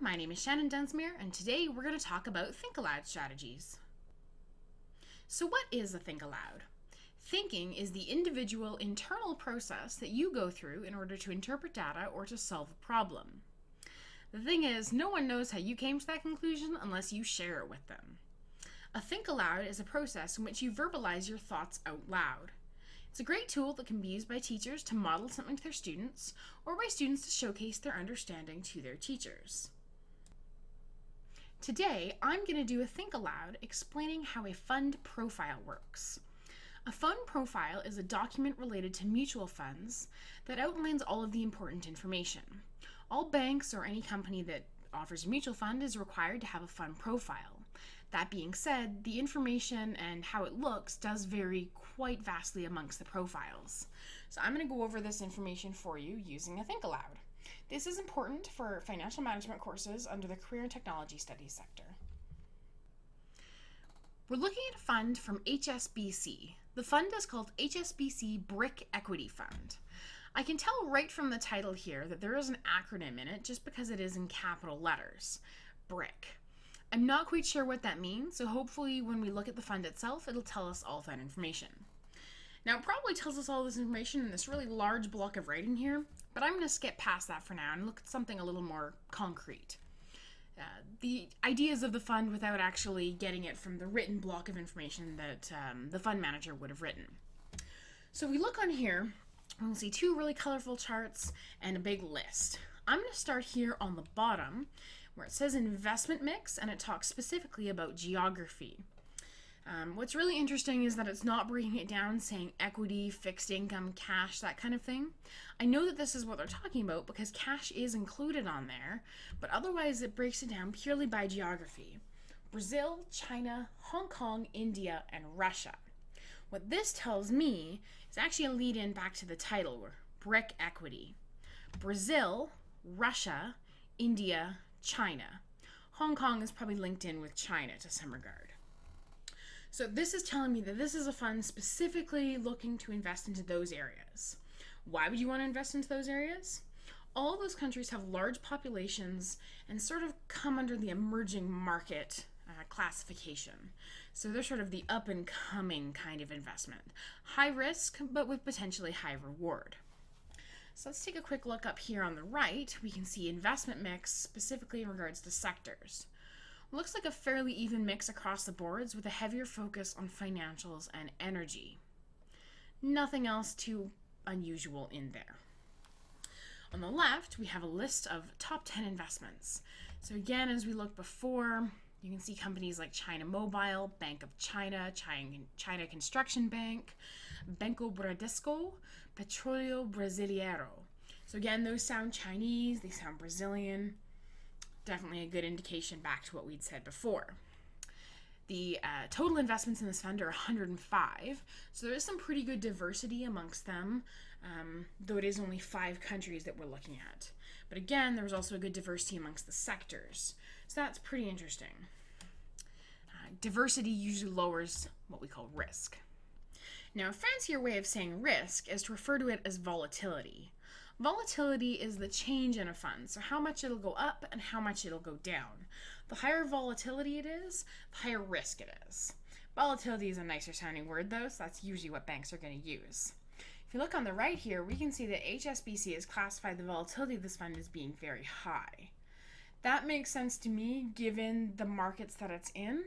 my name is Shannon Dunsmuir, and today we're going to talk about Think Aloud strategies. So what is a Think Aloud? Thinking is the individual internal process that you go through in order to interpret data or to solve a problem. The thing is, no one knows how you came to that conclusion unless you share it with them. A Think Aloud is a process in which you verbalize your thoughts out loud. It's a great tool that can be used by teachers to model something to their students, or by students to showcase their understanding to their teachers. Today, I'm going to do a Think Aloud explaining how a fund profile works. A fund profile is a document related to mutual funds that outlines all of the important information. All banks or any company that offers a mutual fund is required to have a fund profile. That being said, the information and how it looks does vary quite vastly amongst the profiles. So I'm going to go over this information for you using a Think Aloud. This is important for financial management courses under the Career and Technology Studies sector. We're looking at a fund from HSBC. The fund is called HSBC BRIC Equity Fund. I can tell right from the title here that there is an acronym in it just because it is in capital letters, BRIC. I'm not quite sure what that means, so hopefully when we look at the fund itself, it'll tell us all of that information. Now, it probably tells us all this information in this really large block of writing here, but I'm going to skip past that for now and look at something a little more concrete. The ideas of the fund without actually getting it from the written block of information that the fund manager would have written. So if we look on here, we'll see two really colorful charts and a big list. I'm going to start here on the bottom where it says investment mix, and it talks specifically about geography. What's really interesting is that it's not breaking it down saying equity, fixed income, cash, that kind of thing. I know that this is what they're talking about because cash is included on there, but otherwise it breaks it down purely by geography. Brazil, China, Hong Kong, India, and Russia. What this tells me is actually a lead-in back to the title, BRIC Equity. Brazil, Russia, India, China. Hong Kong is probably linked in with China to some regard. So this is telling me that this is a fund specifically looking to invest into those areas. Why would you want to invest into those areas? All those countries have large populations and sort of come under the emerging market classification. So they're sort of the up and coming kind of investment. High risk, but with potentially high reward. So let's take a quick look up here on the right. We can see investment mix specifically in regards to sectors. Looks like a fairly even mix across the boards with a heavier focus on financials and energy. Nothing else too unusual in there. On the left, we have a list of top 10 investments. So again, as we looked before, you can see companies like China Mobile, Bank of China, China Construction Bank, Banco Bradesco, Petróleo Brasileiro. So again, those sound Chinese, they sound Brazilian. Definitely a good indication back to what we'd said before. The total investments in this fund are 105, so there is some pretty good diversity amongst them, though it is only 5 countries that we're looking at. But again, there's also a good diversity amongst the sectors, so that's pretty interesting. Diversity usually lowers what we call risk. Now, a fancier way of saying risk is to refer to it as volatility. Volatility is the change in a fund, so how much it'll go up and how much it'll go down. The higher volatility it is, the higher risk it is. Volatility is a nicer sounding word though, so that's usually what banks are going to use. If you look on the right here, we can see that HSBC has classified the volatility of this fund as being very high. That makes sense to me given the markets that it's in.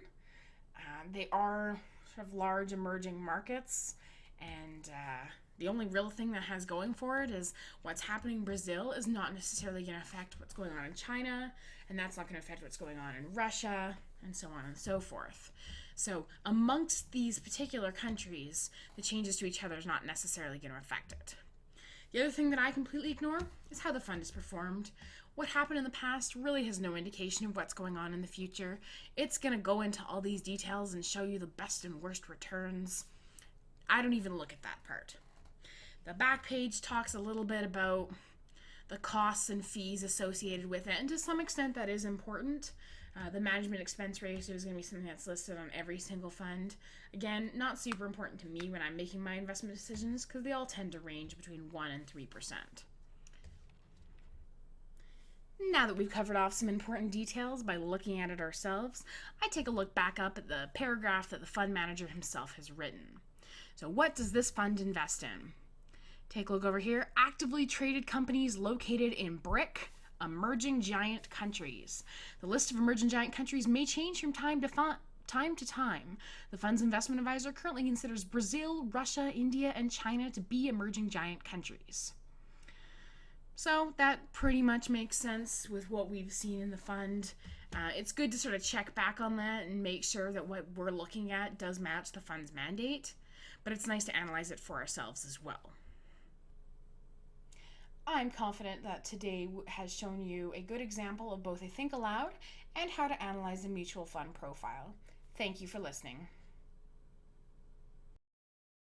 They are sort of large emerging markets, and the only real thing that has going for it is what's happening in Brazil is not necessarily going to affect what's going on in China, and that's not going to affect what's going on in Russia, and so on and so forth. So amongst these particular countries, the changes to each other is not necessarily going to affect it. The other thing that I completely ignore is how the fund is performed. What happened in the past really has no indication of what's going on in the future. It's going to go into all these details and show you the best and worst returns. I don't even look at that part. The back page talks a little bit about the costs and fees associated with it, and to some extent that is important. The management expense ratio is going to be something that's listed on every single fund. Again, not super important to me when I'm making my investment decisions because they all tend to range between 1% and 3%. Now that we've covered off some important details by looking at it ourselves, I take a look back up at the paragraph that the fund manager himself has written. So what does this fund invest in? Take a look over here. Actively traded companies located in BRIC, emerging giant countries. The list of emerging giant countries may change from time to time. The fund's investment advisor currently considers Brazil, Russia, India, and China to be emerging giant countries. So that pretty much makes sense with what we've seen in the fund. It's good to sort of check back on that and make sure that what we're looking at does match the fund's mandate, but it's nice to analyze it for ourselves as well. I'm confident that today has shown you a good example of both a think aloud and how to analyze a mutual fund profile. Thank you for listening.